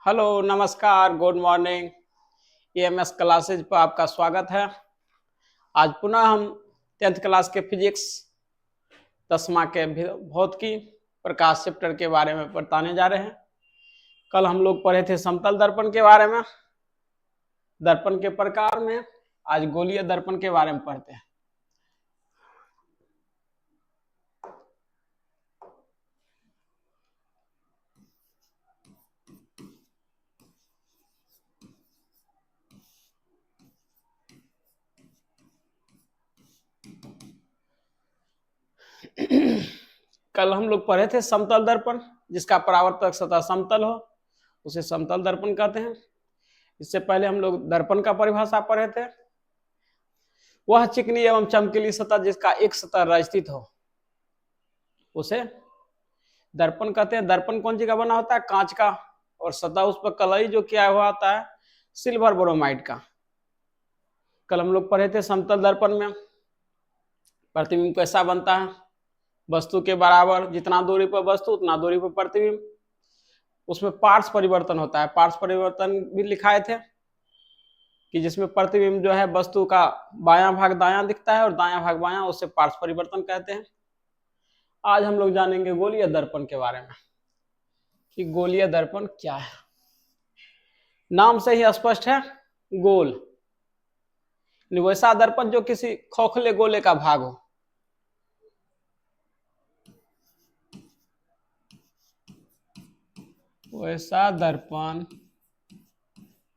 Hello, नमस्कार, good morning. EMS classes पर आपका स्वागत है। आज पुनः हम 10th क्लास के फिजिक्स 10वां के भौतिकी प्रकाश चैप्टर के बारे में बताने जा रहे हैं। कल हम लोग पढ़े थे समतल दर्पण के बारे में, दर्पण के प्रकार में। आज गोलीय दर्पण के बारे में पढ़ते हैं। कल हम लोग पढ़े थे समतल दर्पण, जिसका परावर्तक सतह समतल हो उसे समतल दर्पण कहते हैं। इससे पहले हम लोग दर्पण का परिभाषा पढ़े थे। वह चिकनी एवं चमकीली सतह जिसका एक सतह रचित हो उसे दर्पण कहते हैं। दर्पण कौन सी का बना होता है? कांच का, और सतह उस पर कलई जो किया हुआ आता है सिल्वर ब्रोमाइड का। कल हम लोग पढ़े थे समतल दर्पण में प्रतिबिंब कैसा बनता है। वस्तु के बराबर जितना दूरी पर वस्तु उतना दूरी पर प्रतिबिंब। उसमें पार्श्व परिवर्तन होता है। पार्श्व परिवर्तन भी लिखाए थे कि जिसमें प्रतिबिंब जो है वस्तु का बायां भाग दायां दिखता है और दायां भाग बायां, उससे पार्श्व परिवर्तन कहते हैं। आज हम लोग जानेंगे गोलीय दर्पण के बारे में कि गोलीय दर्पण क्या है। नाम से ही स्पष्ट है, गोल। वैसा दर्पण जो किसी खोखले गोले का भाग हो। वैसा दर्पण जो किसी खोखले गोले का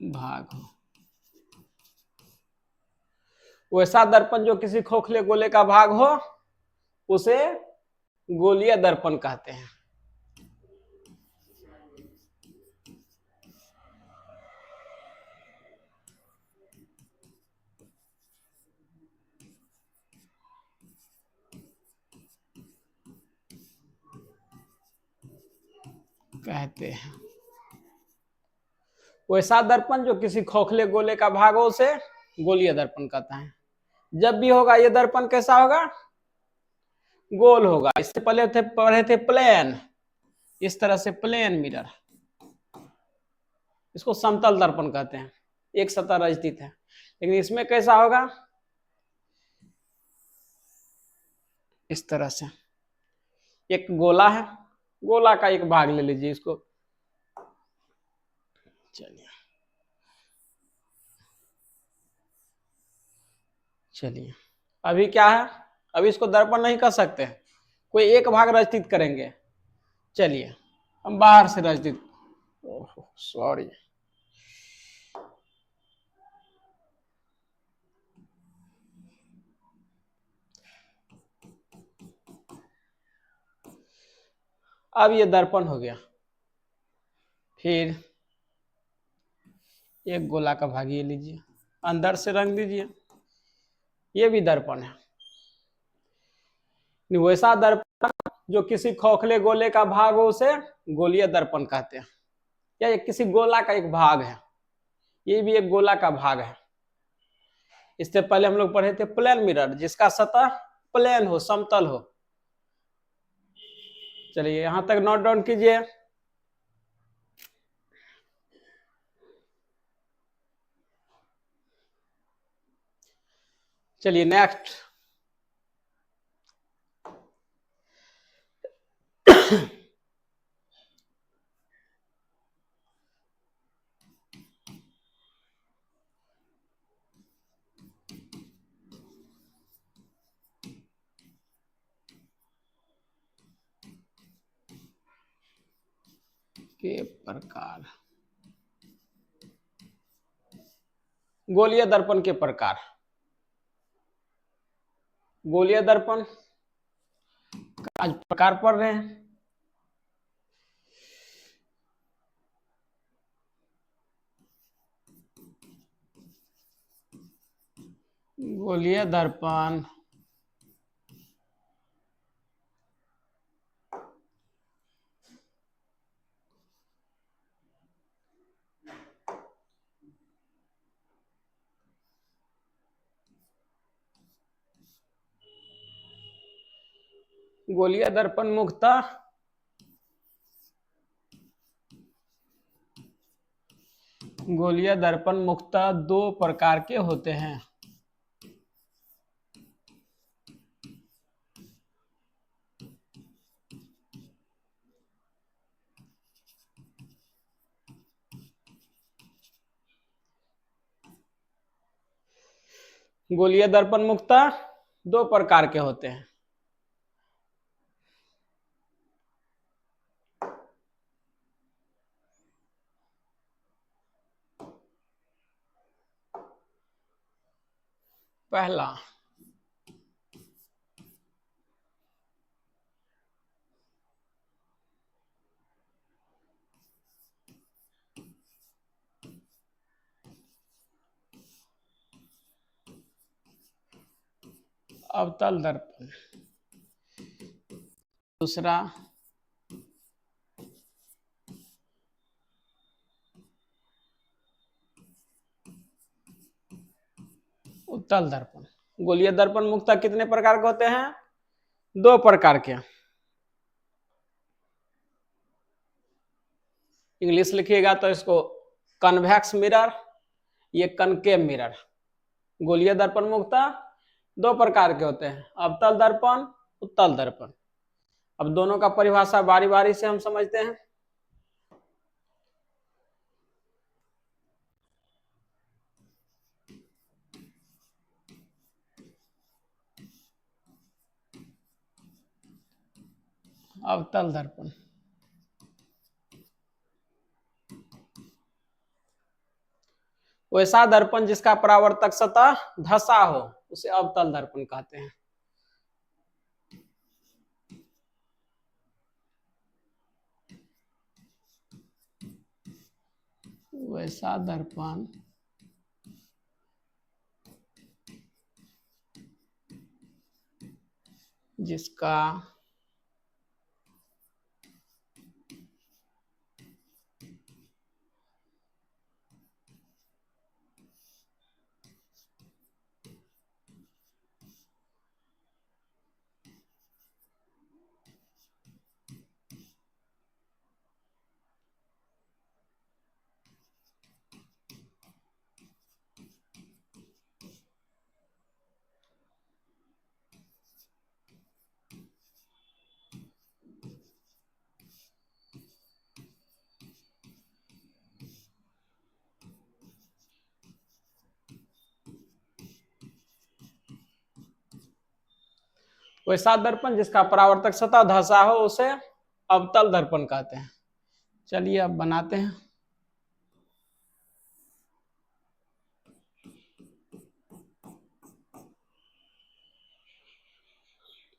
भाग हो। वैसा दर्पण जो किसी खोखले गोले का भाग हो उसे गोलीय दर्पण कहते हैं। वैसा दर्पण जो किसी खोखले गोले का भाग हो उसे गोलीय दर्पण कहता है। जब भी होगा ये दर्पण कैसा होगा? गोल होगा। इससे पहले पढ़े थे प्लेन, इस तरह से प्लेन मिरर, इसको समतल दर्पण कहते हैं। एक सतह रचित है। लेकिन इसमें कैसा होगा? इस तरह से एक गोला है, गोला का एक भाग ले लीजिए इसको। चलिए अभी क्या है, अभी इसको दर्पण नहीं कर सकते, कोई एक भाग रचित करेंगे। चलिए हम बाहर से रचित, सॉरी, अब ये दर्पण हो गया। फिर एक गोला का भाग ये लीजिए, अंदर से रंग दीजिए, ये भी दर्पण है। वैसा दर्पण जो किसी खोखले गोले का भाग हो उसे गोलीय दर्पण कहते हैं। या ये किसी गोला का एक भाग है, ये भी एक गोला का भाग है। इससे पहले हम लोग पढ़े थे प्लेन मिरर, जिसका सतह प्लेन हो, समतल हो। चलिए यहां तक नोट डाउन कीजिए। चलिए नेक्स्ट, के प्रकार, गोलीय दर्पण के प्रकार। गोलीय दर्पण आज प्रकार पढ़ रहे हैं। गोलीय दर्पण गोलीय दर्पण मुख्यतः गोलीय दर्पण मुख्यतः दो प्रकार के होते हैं। गोलीय दर्पण मुख्यतः दो प्रकार के होते हैं। पहला अवतल दर्पण, दूसरा उत्तल दर्पण। गोलीय दर्पण मुख्यतः कितने प्रकार के होते हैं? दो प्रकार के। इंग्लिश लिखिएगा तो इसको कन्वेक्स मिरर, ये कनकेव मिरर। गोलीय दर्पण मुख्यतः दो प्रकार के होते हैं, अवतल दर्पण, उत्तल दर्पण। अब दोनों का परिभाषा बारी बारी से हम समझते हैं। अवतल दर्पण वैसा दर्पण जिसका परावर्तक सतह धंसा हो उसे अवतल दर्पण कहते हैं। वैसा दर्पण जिसका वैसा दर्पण जिसका परावर्तक सतह धंसा हो उसे अवतल दर्पण कहते हैं। चलिए अब बनाते हैं।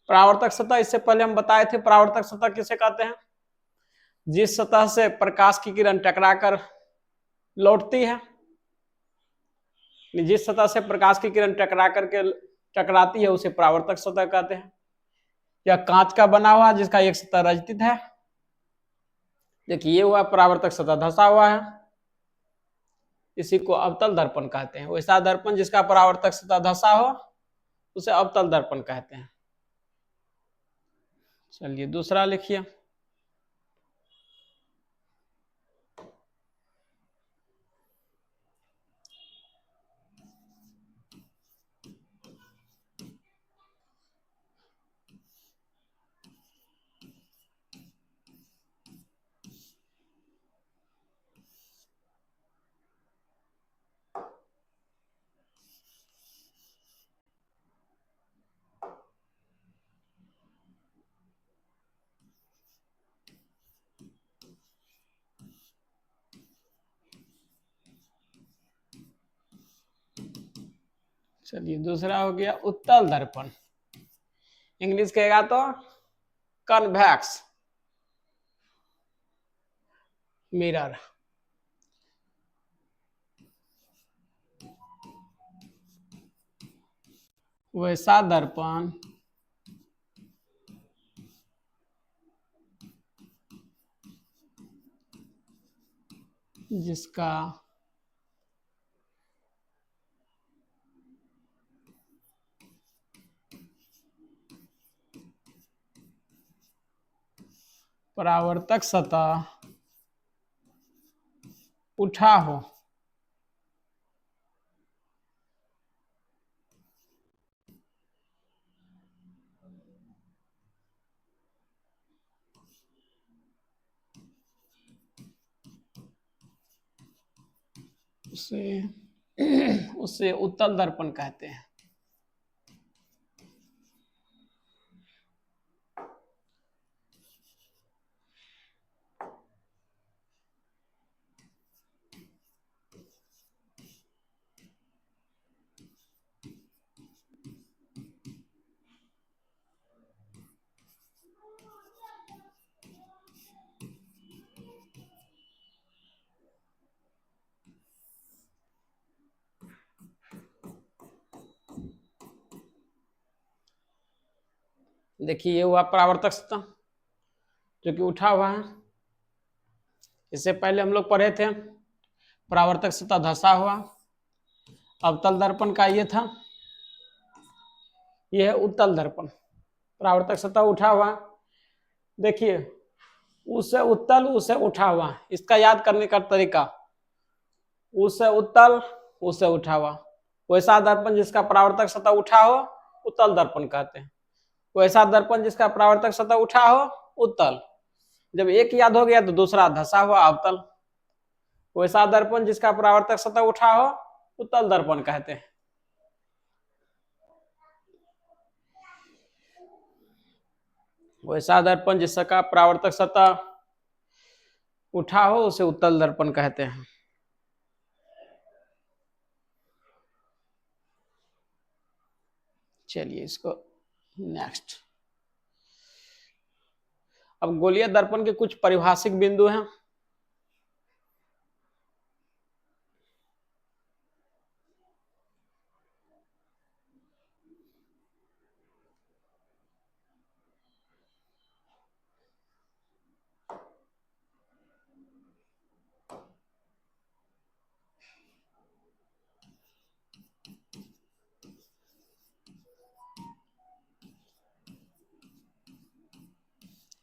परावर्तक सतह, इससे पहले हम बताए थे परावर्तक सतह किसे कहते हैं? जिस सतह से प्रकाश की किरण टकराकर लौटती है, जिस सतह से प्रकाश की किरण टकराती है उसे परावर्तक सतह कहते हैं। यह कांच का बना हुआ जिसका एक सतह रजतित है। देखिए ये हुआ परावर्तक सतह धंसा हुआ है, इसी को अवतल दर्पण कहते हैं। वैसा दर्पण जिसका परावर्तक सतह धंसा हो उसे अवतल दर्पण कहते हैं। चलिए दूसरा लिखिए। चलिए दूसरा हो गया उत्तल दर्पण। इंग्लिश कहेगा तो कन्वेक्स मिरर। वैसा दर्पण जिसका परावर्तक सतह उठा हो। उसे उत्तल दर्पण कहते हैं। देखिए ये हुआ परावर्तक सतह जो कि उठा हुआ है। इससे पहले हम लोग पढ़े थे परावर्तक सतह धंसा हुआ। अवतल दर्पण का ये था, ये है उत्तल दर्पण। परावर्तक सतह उठा हुआ, देखिए उसे उत्तल उसे उठा हुआ, इसका याद करने का तरीका उसे उत्तल उसे उठा हुआ। वैसा दर्पण जिसका परावर्तक सतह उठा हो उत्तल दर्पण कहते हैं। वैसा दर्पण जिसका परावर्तक सतह उठा हो उत्तल। जब एक याद हो गया तो दूसरा धंसा हुआ अवतल। वैसा दर्पण जिसका परावर्तक सतह उठा हो उत्तल दर्पण कहते हैं। वैसा दर्पण जिसका परावर्तक सतह उठा हो उसे उत्तल दर्पण कहते हैं। चलिए इसको नेक्स्ट। अब गोलीय दर्पण के कुछ परिभाषिक बिंदु हैं।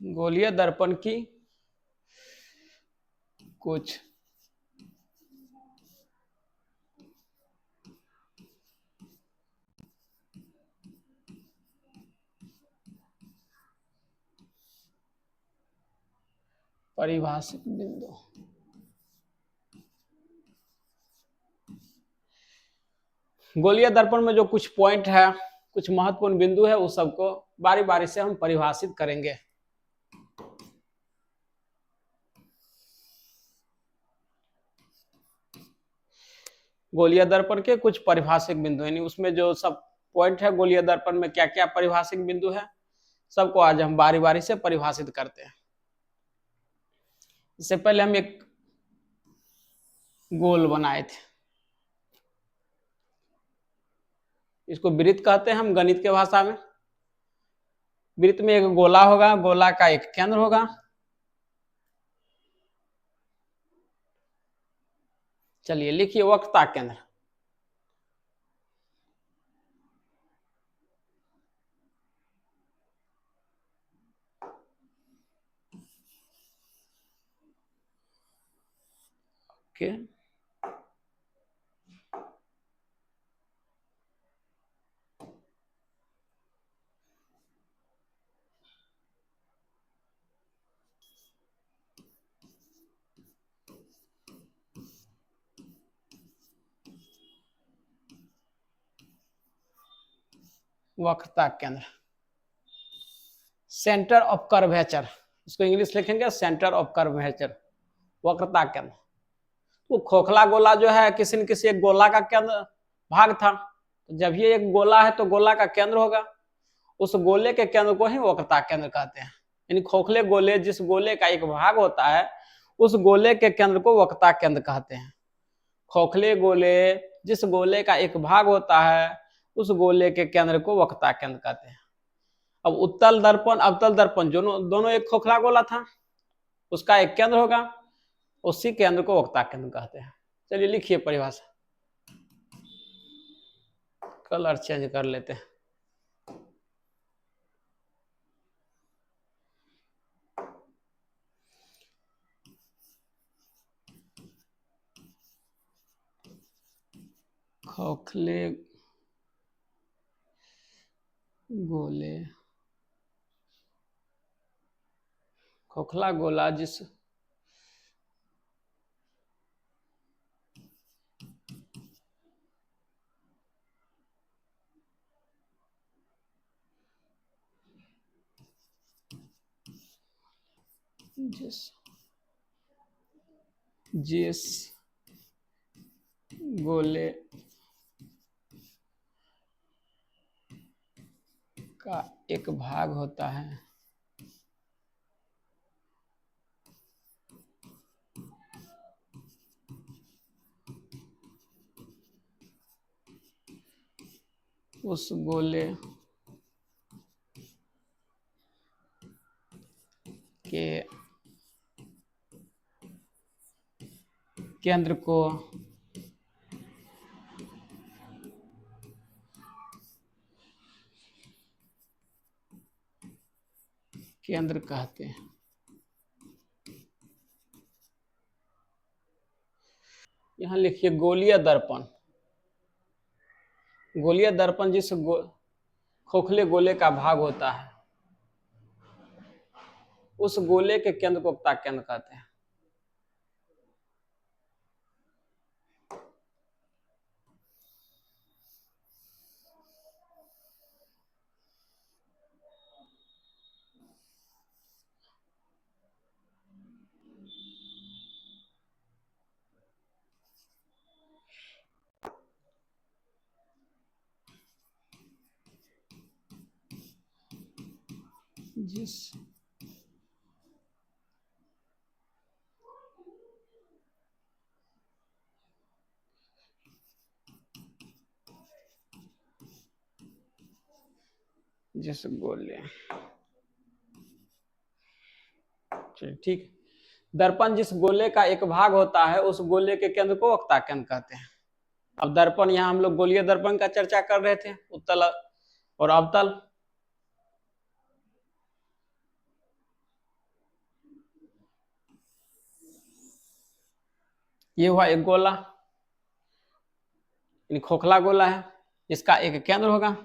गोलीय दर्पण की कुछ परिभाषिक बिंदु। गोलीय दर्पण में जो कुछ पॉइंट है, कुछ महत्वपूर्ण बिंदु है, उस सबको बारी बारी से हम परिभाषित करेंगे। गोलीय दर्पण के कुछ परिभाषिक बिंदु, यानी उसमें जो सब पॉइंट है गोलीय दर्पण में क्या क्या परिभाषिक बिंदु है, सबको आज हम बारी बारी से परिभाषित करते हैं। इससे पहले हम एक गोल बनाए थे, इसको वृत्त कहते हैं हम गणित के भाषा में। वृत्त में एक गोला होगा, गोला का एक केंद्र होगा। चलिए लिखिए वक्रता केंद्र। ओके, वक्रता केंद्र, सेंटर ऑफ कर्वेचर, इसको इंग्लिश लिखेंगे सेंटर ऑफ कर्वेचर, वक्रता केंद्र। तो खोखला गोला जो है किसी न किसी एक गोला का केंद्र भाग था, तो जब ये एक गोला है तो गोला का केंद्र होगा, उस गोले के केंद्र को ही वक्रता केंद्र कहते हैं। यानी खोखले गोले जिस गोले का एक भाग होता है उस गोले के केंद्र को वक्रता केंद्र कहते हैं। खोखले गोले जिस गोले का एक भाग होता है उस गोले के केंद्र को वक्ता केंद्र कहते हैं। अब उत्तल दर्पण अवतल दर्पण दोनों एक खोखला गोला था, उसका एक केंद्र होगा, उसी केंद्र को वक्ता केंद्र कहते हैं। चलिए लिखिए परिभाषा, कलर चेंज कर लेते हैं। खोखले गोले, खोखला गोला जिस जिस गोले का एक भाग होता है उस गोले के केंद्र को केंद्र कहते हैं। यहां लिखिए गोलीय दर्पण। गोलीय दर्पण जिस खोखले गोले का भाग होता है उस गोले के केंद्र को वक्ता केंद्र कहते हैं। जिस गोले, ठीक, दर्पण जिस गोले का एक भाग होता है उस गोले के केंद्र को वक्ता केंद्र कहते हैं। अब दर्पण, यहां हम लोग गोलीय दर्पण का चर्चा कर रहे थे, उत्तल और अवतल। ये हुआ एक गोला, खोखला गोला है जिसका एक केंद्र होगा।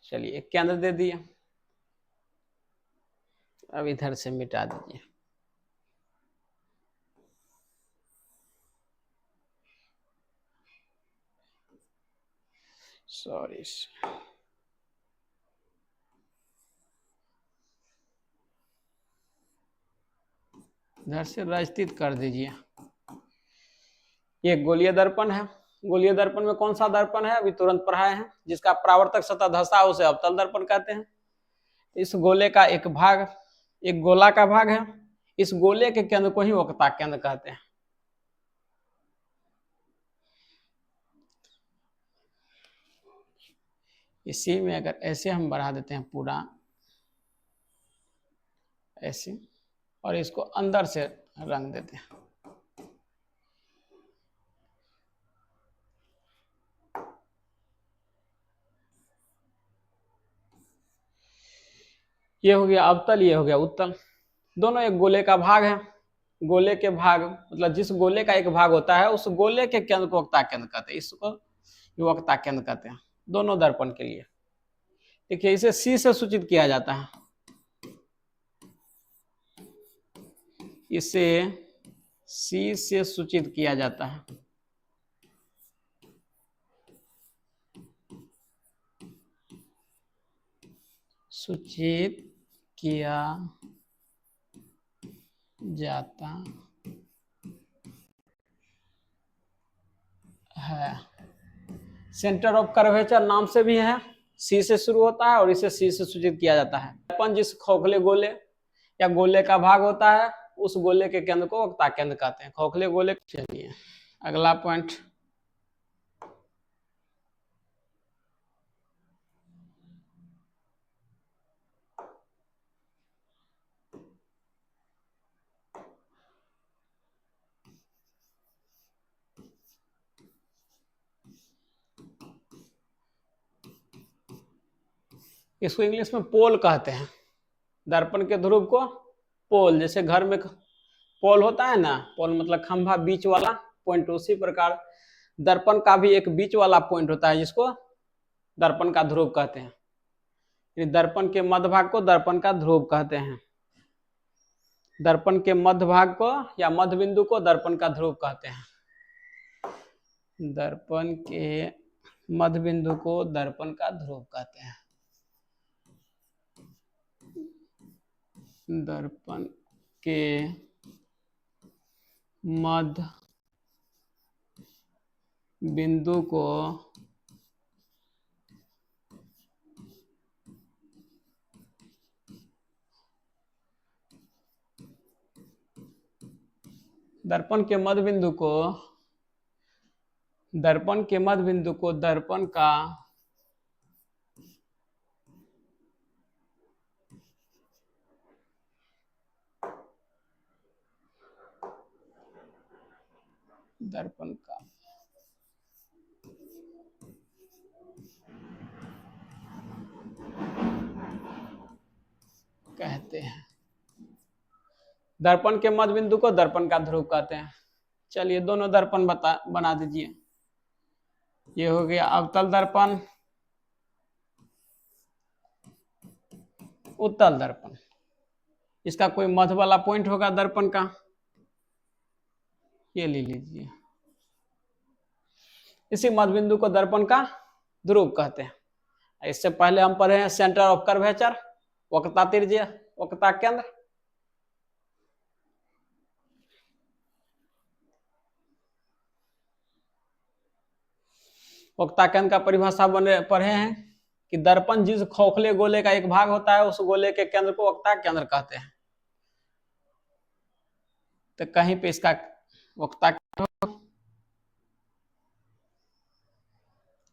चलिए एक केंद्र दे दिया, अब इधर से मिटा दीजिए। सॉरी, इधर से व्यवस्थित कर दीजिए। ये गोलीय दर्पण है। गोलीय दर्पण में कौन सा दर्पण है अभी तुरंत पढ़ाए हैं, जिसका परावर्तक सतह धसा उसे अवतल दर्पण कहते हैं। इस गोले का एक भाग, एक गोला का भाग है, इस गोले के केंद्र को ही वक्ता केंद्र कहते हैं। इसी में अगर ऐसे हम बढ़ा देते हैं पूरा ऐसे, और इसको अंदर से रंग देते हैं, ये हो गया अवतल, ये हो गया उत्तल। दोनों एक गोले का भाग है। गोले के भाग मतलब जिस गोले का एक भाग होता है उस गोले के केंद्र को वक्ता केंद्र कहते हैं, इसको वक्ता केंद्र कहते हैं दोनों दर्पण के लिए। देखिए इसे सी से सूचित किया जाता है, इसे सी से सूचित किया जाता है। सूचित किया जाता है। सेंटर ऑफ कर्वेचर नाम से भी है, सी से शुरू होता है और इसे सी से सूचित किया जाता है। दर्पण जिस खोखले गोले या गोले का भाग होता है उस गोले के केंद्र को वक्ता केंद्र कहते हैं। खोखले गोले। चलिए अगला पॉइंट, इसको इंग्लिश में पोल कहते हैं। दर्पण के ध्रुव को पोल, जैसे घर में पोल होता है ना, पोल मतलब खंभा बीच वाला पॉइंट, उसी प्रकार दर्पण का भी एक बीच वाला पॉइंट होता है जिसको दर्पण का ध्रुव कहते हैं। दर्पण के मध्य भाग को दर्पण का ध्रुव कहते हैं। दर्पण के मध्य भाग को या मध्य बिंदु को दर्पण का ध्रुव कहते हैं। दर्पण के मध्य बिंदु को दर्पण का ध्रुव कहते हैं। दर्पण के मध्य बिंदु को दर्पण के मध्य बिंदु को दर्पण के मध्य बिंदु को दर्पण का दर्पण का कहते हैं। दर्पण के मध्य बिंदु को दर्पण का ध्रुव कहते हैं। चलिए दोनों दर्पण बना दीजिए। ये हो गया अवतल दर्पण, उत्तल दर्पण। इसका कोई मध्य वाला पॉइंट होगा दर्पण का, ये ले लीजिए। इसी मध्य बिंदु को दर्पण का ध्रुव कहते हैं। इससे पहले हम पढ़े हैं सेंटर ऑफ कर्वेचर, वक्रता त्रिज्या, वक्रता केंद्र। वक्रता केंद्र का परिभाषा पढ़े हैं कि दर्पण जिस खोखले गोले का एक भाग होता है उस गोले के केंद्र को वक्रता केंद्र कहते हैं। तो कहीं पे इसका वक्रता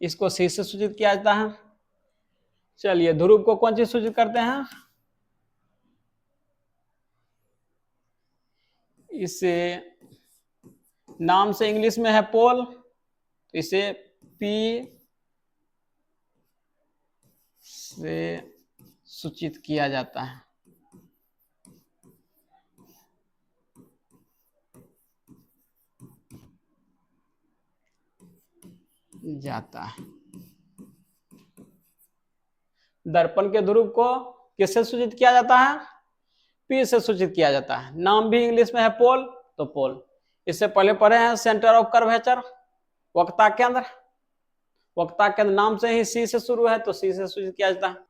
इसको सी से सूचित किया जाता है। चलिए ध्रुव को कौन चीज सूचित करते हैं? इसे नाम से इंग्लिश में है पोल, तो इसे पी से सूचित किया जाता है। दर्पण के ध्रुव को किससे सूचित किया जाता है? पी से सूचित किया जाता है। नाम भी इंग्लिश में है पोल, तो पोल। इससे पहले पढ़े हैं सेंटर ऑफ कर्वेचर, वक्रता केंद्र। वक्रता केंद्र नाम से ही सी से शुरू है, तो सी से सूचित किया जाता है।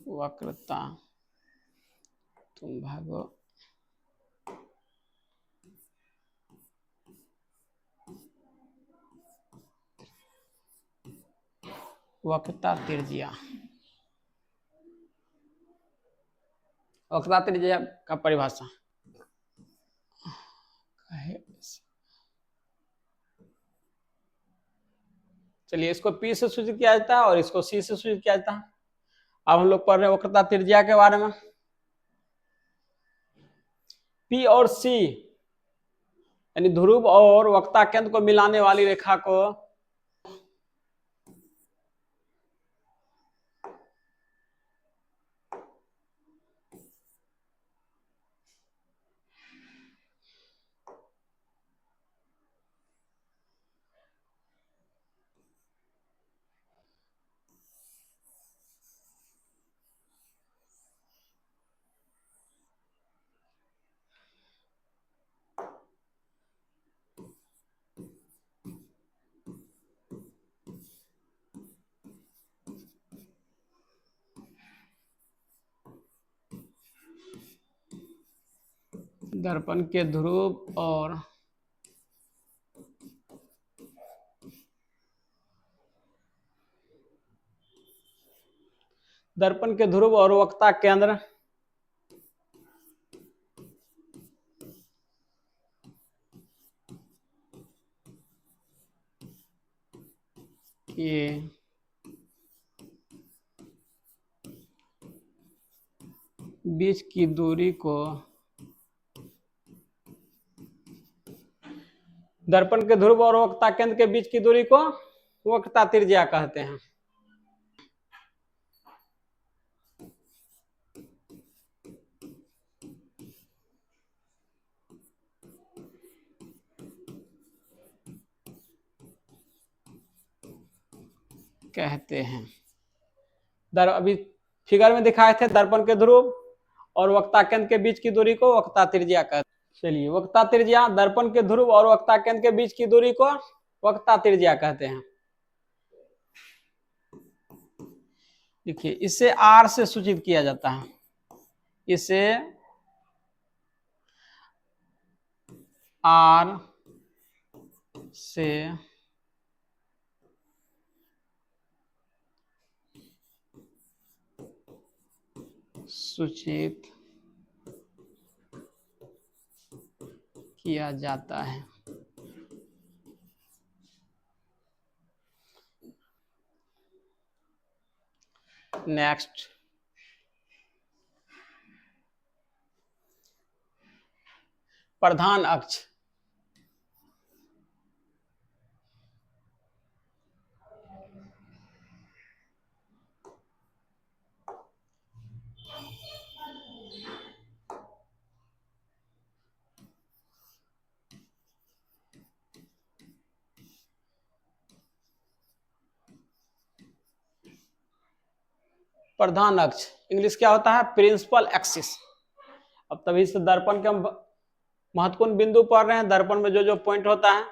वक्रता तुम भागो वक्रता त्रिज्या। वक्रता त्रिज्या का परिभाषा चलिए इसको पी से सूचित किया जाता है और इसको सी से सूचित किया जाता है। अब हम लोग पढ़ रहे हैं वक्रता त्रिज्या के बारे में। पी और सी यानी ध्रुव और वक्रता केंद्र को मिलाने वाली रेखा को दर्पण के ध्रुव और दर्पण के ध्रुव और वक्रता केंद्र के बीच की दूरी को दर्पण के ध्रुव और वक्ता केंद्र के बीच की दूरी को वक्ता त्रिज्या कहते हैं। अभी फिगर में दिखाए थे दर्पण के ध्रुव और वक्ता केंद्र के बीच की दूरी को वक्ता त्रिज्या कहते हैं। चलिए, वक्ता त्रिज्या, दर्पण के ध्रुव और वक्ता केंद्र के बीच की दूरी को वक्ता त्रिज्या कहते हैं। देखिए, इसे आर से सूचित किया जाता है। इसे आर से सूचित किया जाता है। नेक्स्ट, प्रधान अक्ष। प्रधान अक्ष इंग्लिश क्या होता है? Principal axis. अब तभी से दर्पण के हम महत्वपूर्ण बिंदु पढ़ रहे हैं। दर्पण में जो जो पॉइंट होता है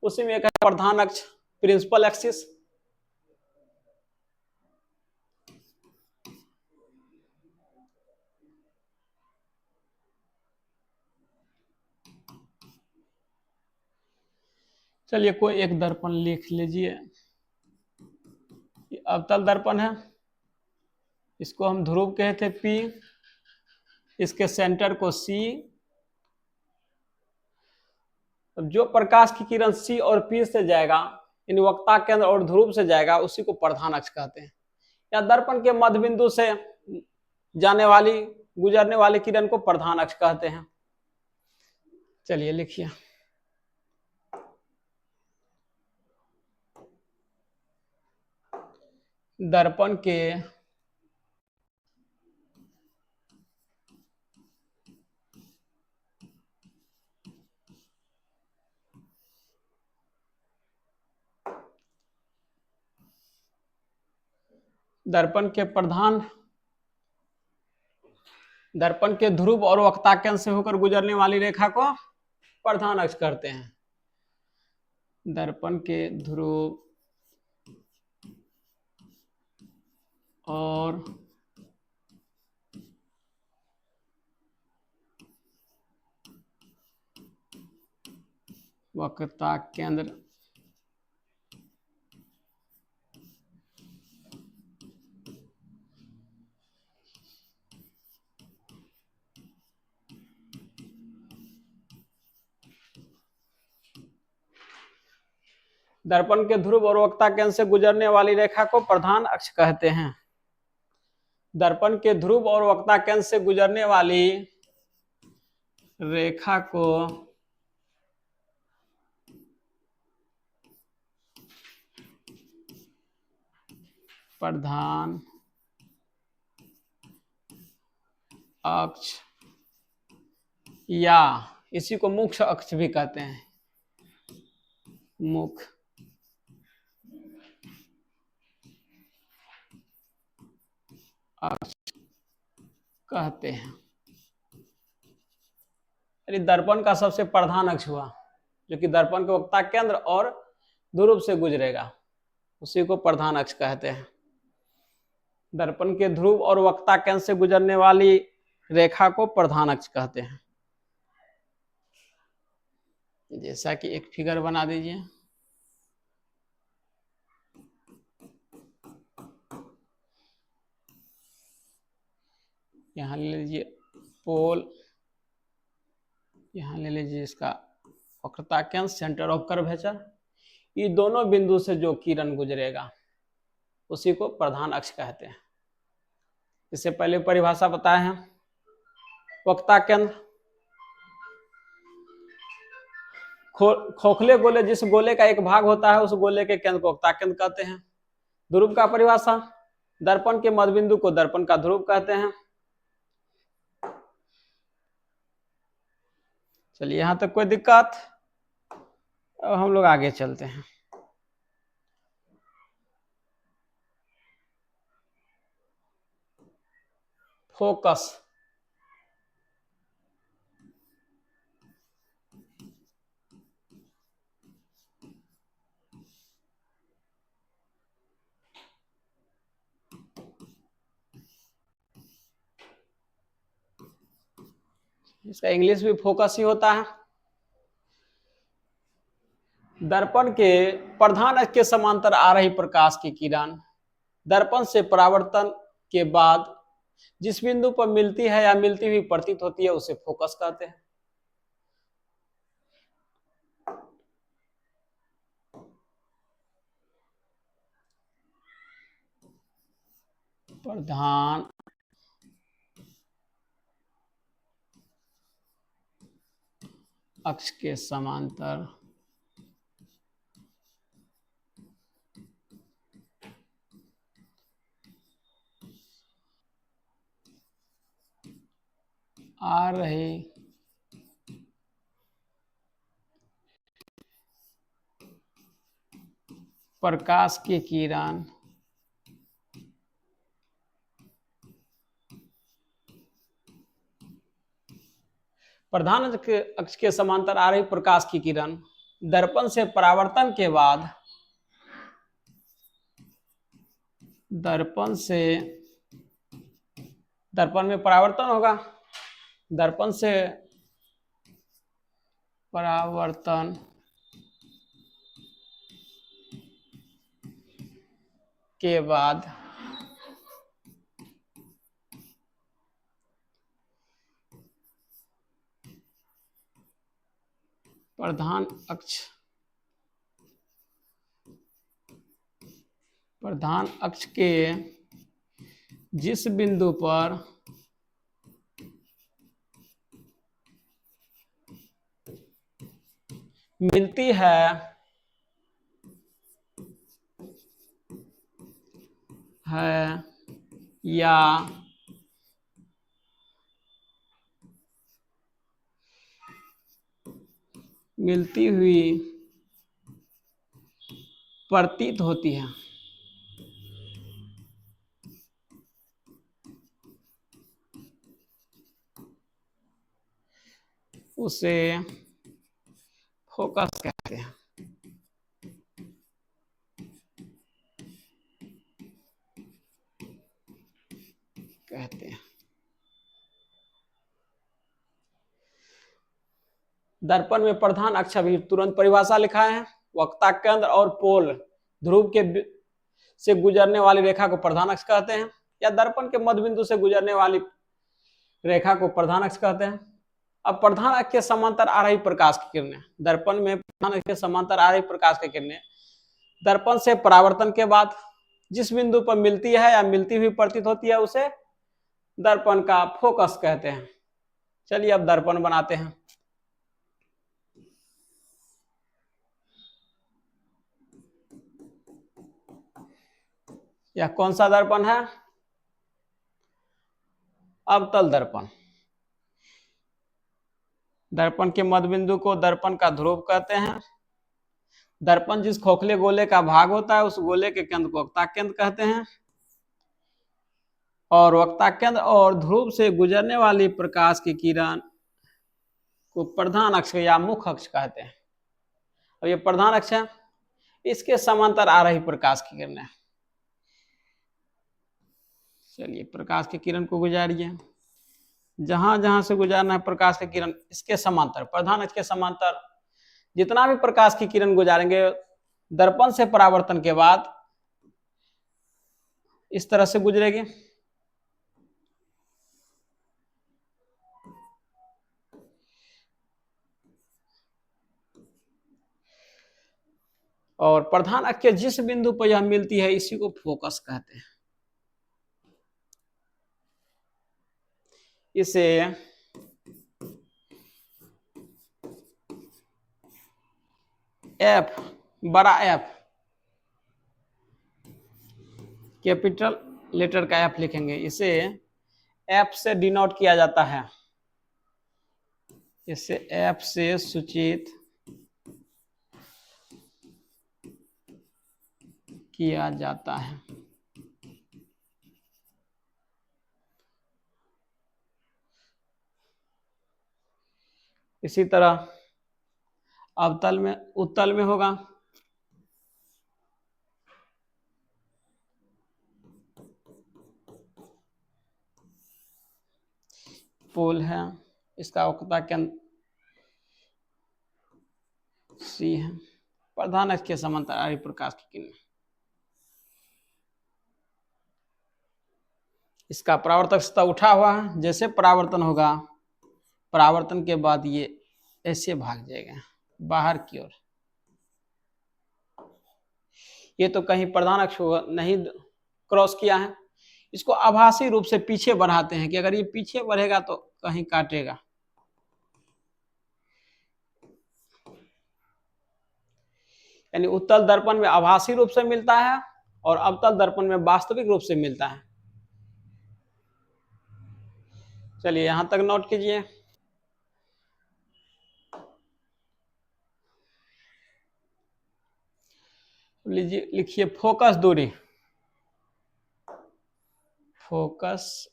उसी में एक है प्रधान अक्ष, प्रिंसिपल एक्सिस। चलिए, कोई एक दर्पण लिख लीजिए। अवतल दर्पण है, इसको हम ध्रुव कहते P, इसके सेंटर को C। जो प्रकाश की किरण C और P से जाएगा, इन वक्ता केंद्र और ध्रुव से जाएगा, उसी को प्रधान अक्ष कहते हैं। या दर्पण के मध्य बिंदु से जाने वाली, गुजरने वाली किरण को प्रधान अक्ष कहते हैं। चलिए लिखिए, दर्पण के दर्पण के ध्रुव और वक्ता केंद्र से होकर गुजरने वाली रेखा को प्रधान अक्ष कहते हैं। दर्पण के ध्रुव और वक्ता केंद्र दर्पण के ध्रुव और वक्ता केंद्र से गुजरने वाली रेखा को प्रधान अक्ष कहते हैं। दर्पण के ध्रुव और वक्ता केंद्र से गुजरने वाली रेखा को प्रधान अक्ष या इसी को मुख्य अक्ष भी कहते हैं, मुख्य अक्ष कहते हैं। यानी दर्पण का सबसे प्रधान अक्ष हुआ, जो कि दर्पण के वक्ता केंद्र और ध्रुव से गुजरेगा, उसी को प्रधान अक्ष कहते हैं। दर्पण के ध्रुव और वक्ता केंद्र से गुजरने वाली रेखा को प्रधान अक्ष कहते हैं। जैसा कि एक फिगर बना दीजिए। यहाँ ले लीजिए पोल, यहाँ ले लीजिए इसका वक्रता केंद्र, सेंटर ऑफ कर्वेचर। ये दोनों बिंदु से जो किरण गुजरेगा उसी को प्रधान अक्ष कहते हैं। इससे पहले परिभाषा बताए हैं, वक्ता केंद्र। खोखले गोले, जिस गोले का एक भाग होता है उस गोले के केंद्र को वक्ता केंद्र कहते हैं। ध्रुव का परिभाषा, दर्पण के मध्य बिंदु को दर्पण का ध्रुव कहते हैं। चलिए यहां तक कोई दिक्कत? अब हम लोग आगे चलते हैं। फोकस, इसका इंग्लिश भी फोकस ही होता है। दर्पण के प्रधान अक्ष के समांतर आ रही प्रकाश की किरण दर्पण से परावर्तन के बाद जिस बिंदु पर मिलती है या मिलती हुई प्रतीत होती है उसे फोकस कहते हैं। प्रधान अक्ष के समांतर आ रही प्रकाश की किरण प्रधान अक्ष के समांतर आ रही प्रकाश की किरण दर्पण से परावर्तन के बाद दर्पण में परावर्तन होगा, दर्पण से परावर्तन के बाद प्रधान अक्ष के जिस बिंदु पर मिलती है या मिलती हुई प्रतीत होती है उसे फोकस कहते हैं। दर्पण में प्रधान अक्ष, अभी तुरंत परिभाषा लिखाए हैं, वक्ता केंद्र और पोल ध्रुव के से गुजरने वाली रेखा को प्रधान अक्ष कहते हैं, या दर्पण के मध्य बिंदु से गुजरने वाली रेखा को प्रधान अक्ष कहते हैं। अब प्रधान अक्ष के समांतर आ रही प्रकाश की किरणें, दर्पण में प्रधान अक्ष के समांतर आ रही प्रकाश की किरणें दर्पण से परावर्तन के बाद जिस बिंदु पर मिलती है या मिलती हुई प्रतीत होती है उसे दर्पण का फोकस कहते हैं। चलिए अब दर्पण बनाते हैं। यह कौन सा दर्पण है? अवतल दर्पण। दर्पण के मध्य बिंदु को दर्पण का ध्रुव कहते हैं। दर्पण जिस खोखले गोले का भाग होता है उस गोले के केंद्र को वक्ता केंद्र कहते हैं, और वक्ता केंद्र और ध्रुव से गुजरने वाली प्रकाश की किरण को प्रधान अक्ष या मुख्य अक्ष कहते हैं। और ये प्रधान अक्ष है, इसके समांतर आ रही प्रकाश की किरणें। चलिए प्रकाश की किरण को गुजारिए, जहां जहां से गुजारना है प्रकाश की किरण इसके समांतर, प्रधान अक्ष के समांतर जितना भी प्रकाश की किरण गुजारेंगे दर्पण से परावर्तन के बाद इस तरह से गुजरेगी। और प्रधान अक्ष के जिस बिंदु पर यह मिलती है इसी को फोकस कहते हैं। इसे एफ, बड़ा एफ, कैपिटल लेटर का एफ लिखेंगे, इसे एफ से डिनोट किया जाता है, इसे एफ से सूचित किया जाता है। इसी तरह अवतल में, उत्तल में होगा पोल है, इसका वक्रता केंद्र सी है, प्रधान अक्ष के समांतर आर्य प्रकाश की किरण, इसका परावर्तक सतह उठा हुआ है, जैसे परावर्तन होगा, परावर्तन के बाद ये ऐसे भाग जाएगा बाहर की ओर। ये तो कहीं प्रधान अक्ष नहीं क्रॉस किया है, इसको आभासी रूप से पीछे बढ़ाते हैं कि अगर ये पीछे बढ़ेगा तो कहीं काटेगा। यानी उत्तल दर्पण में आभासी रूप से मिलता है और अवतल दर्पण में वास्तविक रूप से मिलता है। चलिए यहां तक नोट कीजिए। लीजिए, लिखिए फोकस दूरी, फोकस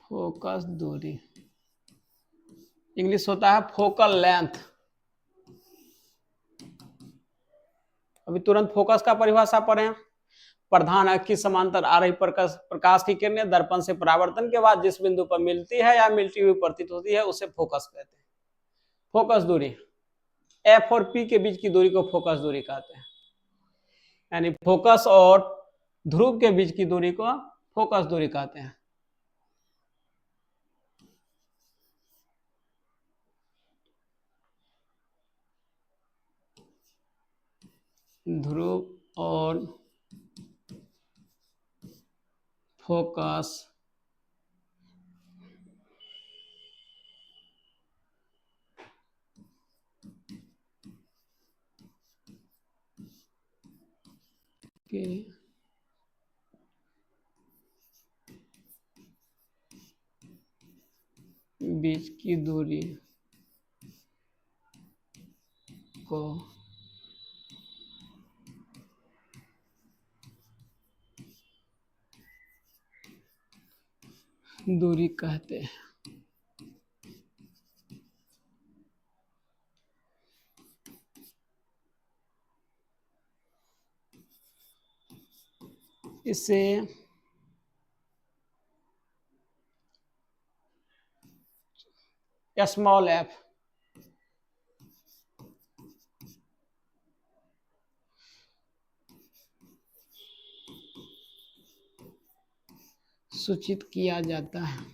फोकस दूरी, इंग्लिश होता है फोकल लेंथ। अभी तुरंत फोकस का परिभाषा पढ़ें। प्रधान अक्ष की समांतर आ रही प्रकाश की किरणें दर्पण से परावर्तन के बाद जिस बिंदु पर मिलती है या मिलती हुई प्रतीत होती है उसे फोकस कहते हैं। फोकस दूरी, एफ और पी के बीच की दूरी को फोकस दूरी कहते हैं। यानी फोकस और ध्रुव के बीच की दूरी को फोकस दूरी कहते हैं। ध्रुव और फोकस के बीच की दूरी को दूरी कहते हैं। इसे स्मॉल एफ सूचित किया जाता है।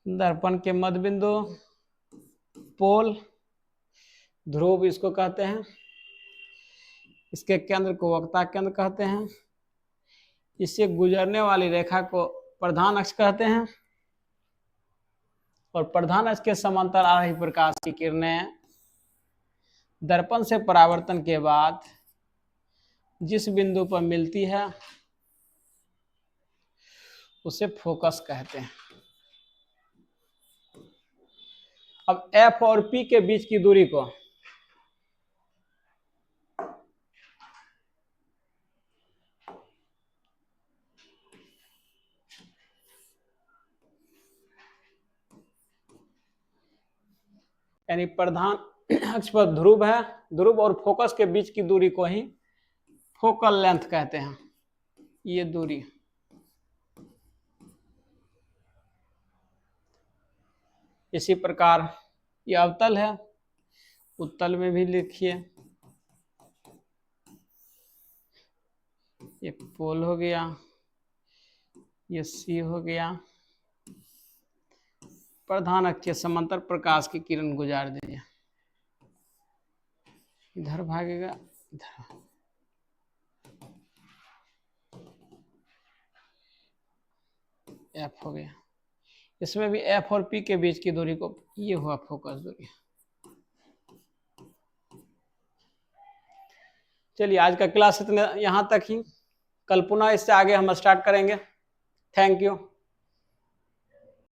दर्पण के मध्य बिंदु, पोल, ध्रुव इसको कहते हैं, इसके केंद्र को वक्रता केंद्र कहते हैं, इससे गुजरने वाली रेखा को प्रधान अक्ष कहते हैं, और प्रधान अक्ष के समांतर आ रही प्रकाश की किरणें दर्पण से परावर्तन के बाद जिस बिंदु पर मिलती है उसे फोकस कहते हैं। अब एफ और पी के बीच की दूरी को यानी प्रधान अक्ष पर ध्रुव है, ध्रुव और फोकस के बीच की दूरी को ही फोकल लेंथ कहते हैं। ये दूरी इसी प्रकार ये अवतल है, उत्तल में भी लिखिए, ये पोल हो गया, ये सी हो गया। प्रधान अक्ष समांतर प्रकाश की किरण गुजार दीजिए, इधर भागेगा, इधर। एफ हो गया, इसमें भी एफ और पी के बीच की दूरी को, ये हुआ फोकस दूरी। चलिए आज का क्लास इतने यहाँ तक ही, कल पुनः इससे आगे हम स्टार्ट करेंगे। Thank you.